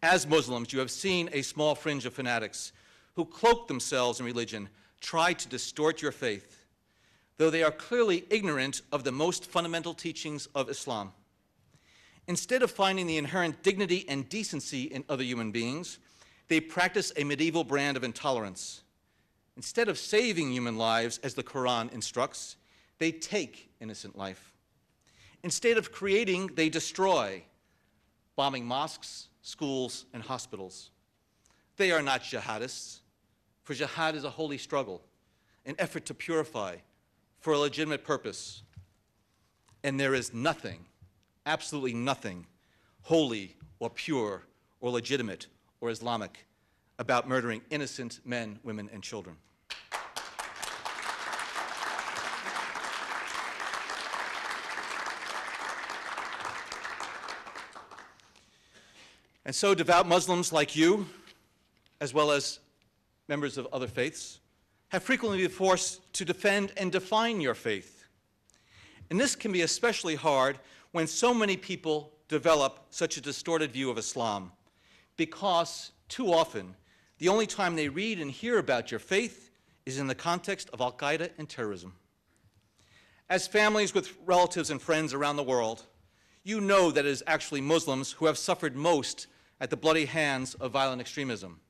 As Muslims, you have seen a small fringe of fanatics who cloak themselves in religion, try to distort your faith, though they are clearly ignorant of the most fundamental teachings of Islam. Instead of finding the inherent dignity and decency in other human beings, they practice a medieval brand of intolerance. Instead of saving human lives, as the Quran instructs, they take innocent life. Instead of creating, they destroy, bombing mosques, schools, and hospitals. They are not jihadists, for jihad is a holy struggle, an effort to purify for a legitimate purpose. And there is nothing, absolutely nothing, holy or pure or legitimate or Islamic about murdering innocent men, women, and children. And so devout Muslims like you, as well as members of other faiths, have frequently been forced to defend and define your faith. And this can be especially hard when so many people develop such a distorted view of Islam, because too often the only time they read and hear about your faith is in the context of Al-Qaeda and terrorism. As families with relatives and friends around the world, you know that it is actually Muslims who have suffered most at the bloody hands of violent extremism.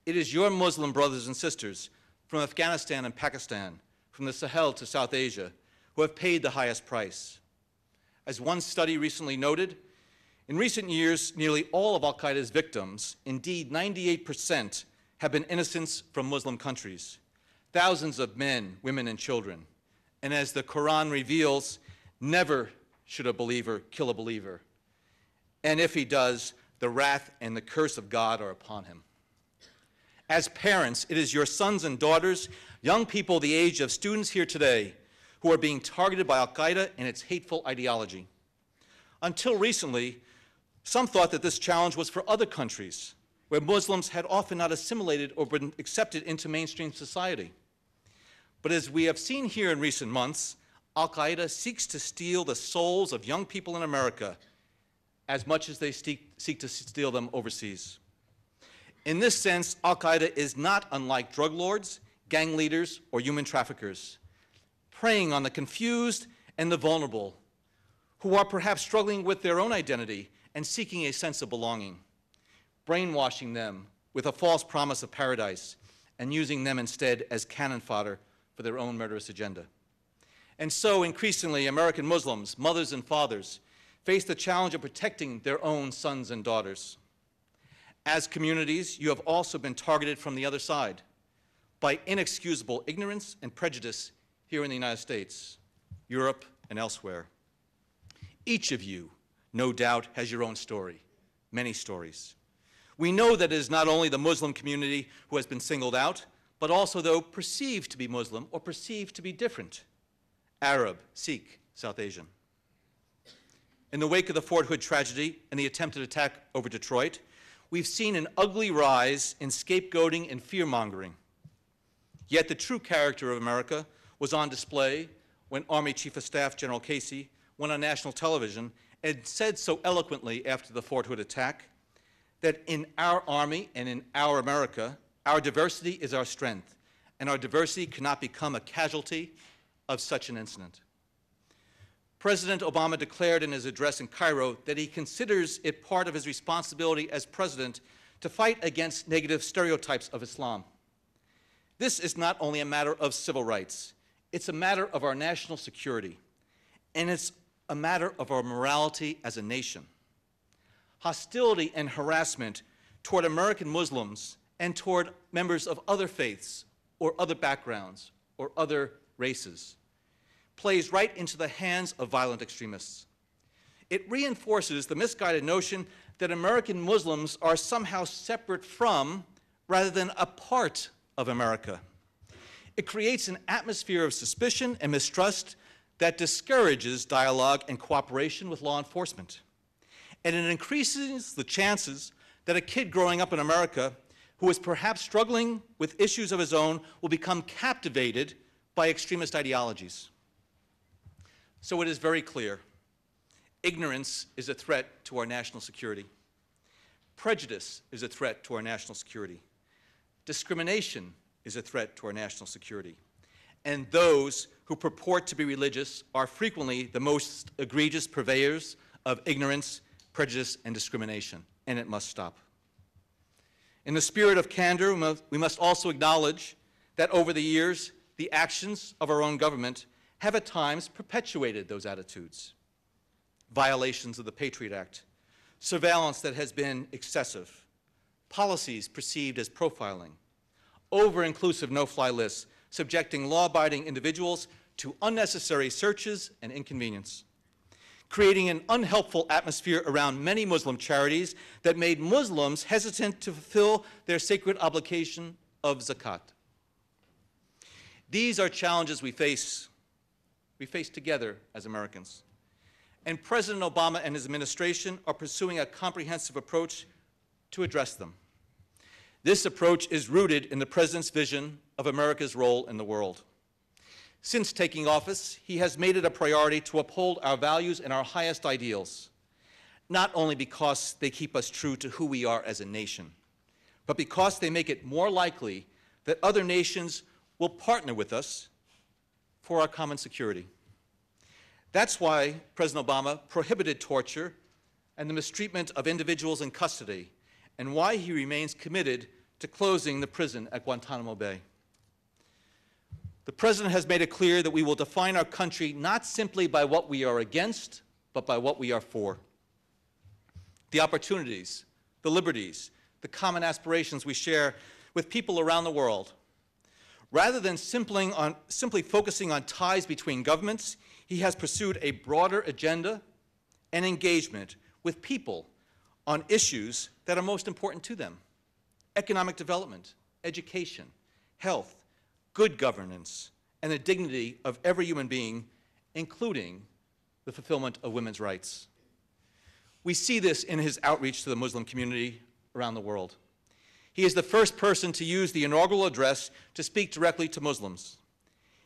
It is your Muslim brothers and sisters from Afghanistan and Pakistan, from the Sahel to South Asia, who have paid the highest price. As one study recently noted, in recent years, nearly all of Al-Qaeda's victims, indeed 98%, have been innocents from Muslim countries. Thousands of men, women, and children. And as the Quran reveals, never should a believer kill a believer. And if he does, the wrath and the curse of God are upon him. As parents, it is your sons and daughters, young people the age of students here today, who are being targeted by Al-Qaeda and its hateful ideology. Until recently, some thought that this challenge was for other countries, where Muslims had often not assimilated or been accepted into mainstream society. But as we have seen here in recent months, Al-Qaeda seeks to steal the souls of young people in America as much as they seek to steal them overseas. In this sense, Al-Qaeda is not unlike drug lords, gang leaders, or human traffickers, preying on the confused and the vulnerable, who are perhaps struggling with their own identity and seeking a sense of belonging, brainwashing them with a false promise of paradise and using them instead as cannon fodder for their own murderous agenda. And so, increasingly, American Muslims, mothers and fathers, face the challenge of protecting their own sons and daughters. As communities, you have also been targeted from the other side by inexcusable ignorance and prejudice here in the United States, Europe, and elsewhere. Each of you, no doubt, has your own story, many stories. We know that it is not only the Muslim community who has been singled out, but also those perceived to be Muslim or perceived to be different, Arab, Sikh, South Asian. In the wake of the Fort Hood tragedy and the attempted attack over Detroit, we've seen an ugly rise in scapegoating and fear-mongering. Yet the true character of America was on display when Army Chief of Staff General Casey went on national television and said so eloquently after the Fort Hood attack that in our Army and in our America, our diversity is our strength, and our diversity cannot become a casualty of such an incident. President Obama declared in his address in Cairo that he considers it part of his responsibility as president to fight against negative stereotypes of Islam. This is not only a matter of civil rights, it's a matter of our national security, and it's a matter of our morality as a nation. Hostility and harassment toward American Muslims and toward members of other faiths or other backgrounds or other races plays right into the hands of violent extremists. It reinforces the misguided notion that American Muslims are somehow separate from, rather than a part of America. It creates an atmosphere of suspicion and mistrust that discourages dialogue and cooperation with law enforcement. And it increases the chances that a kid growing up in America who is perhaps struggling with issues of his own will become captivated by extremist ideologies. So it is very clear, ignorance is a threat to our national security. Prejudice is a threat to our national security. Discrimination is a threat to our national security. And those who purport to be religious are frequently the most egregious purveyors of ignorance, prejudice, and discrimination, and it must stop. In the spirit of candor, we must also acknowledge that over the years, the actions of our own government have at times perpetuated those attitudes. Violations of the Patriot Act, surveillance that has been excessive, policies perceived as profiling, over-inclusive no-fly lists, subjecting law-abiding individuals to unnecessary searches and inconvenience, creating an unhelpful atmosphere around many Muslim charities that made Muslims hesitant to fulfill their sacred obligation of zakat. These are challenges we face together as Americans. And President Obama and his administration are pursuing a comprehensive approach to address them. This approach is rooted in the President's vision of America's role in the world. Since taking office, he has made it a priority to uphold our values and our highest ideals, not only because they keep us true to who we are as a nation, but because they make it more likely that other nations will partner with us for our common security. That's why President Obama prohibited torture and the mistreatment of individuals in custody, and why he remains committed to closing the prison at Guantanamo Bay. The President has made it clear that we will define our country not simply by what we are against, but by what we are for. The opportunities, the liberties, the common aspirations we share with people around the world. Rather than simply focusing on ties between governments, he has pursued a broader agenda and engagement with people on issues that are most important to them: economic development, education, health, good governance, and the dignity of every human being, including the fulfillment of women's rights. We see this in his outreach to the Muslim community around the world. He is the first person to use the inaugural address to speak directly to Muslims.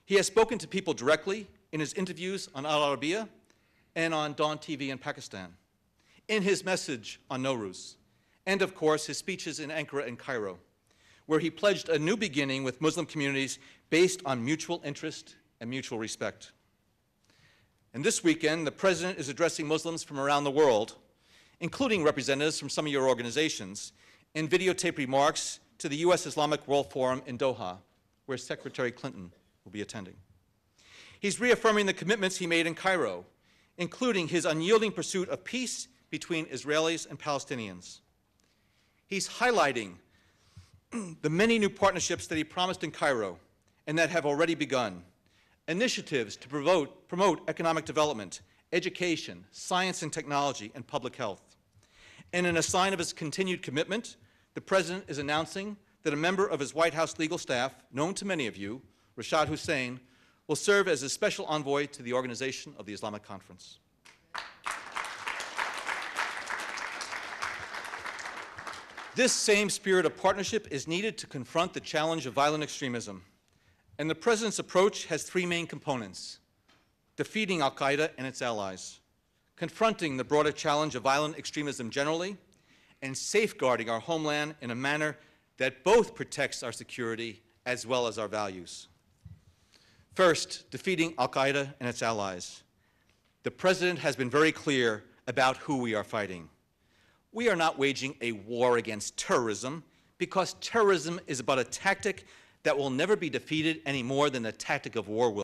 He has spoken to people directly in his interviews on Al Arabiya and on Dawn TV in Pakistan, in his message on Nowruz, and of course his speeches in Ankara and Cairo, where he pledged a new beginning with Muslim communities based on mutual interest and mutual respect. And this weekend, the President is addressing Muslims from around the world, including representatives from some of your organizations, in videotape remarks to the U.S. Islamic World Forum in Doha, where Secretary Clinton will be attending. He's reaffirming the commitments he made in Cairo, including his unyielding pursuit of peace between Israelis and Palestinians. He's highlighting the many new partnerships that he promised in Cairo and that have already begun, initiatives to promote economic development, education, science and technology, and public health. And in a sign of his continued commitment, the President is announcing that a member of his White House legal staff, known to many of you, Rashad Hussain, will serve as a special envoy to the organization of the Islamic Conference. This same spirit of partnership is needed to confront the challenge of violent extremism. And the President's approach has three main components: defeating al-Qaeda and its allies, confronting the broader challenge of violent extremism generally, and safeguarding our homeland in a manner that both protects our security as well as our values. First, defeating al-Qaeda and its allies. The President has been very clear about who we are fighting. We are not waging a war against terrorism, because terrorism is about a tactic that will never be defeated any more than the tactic of war will.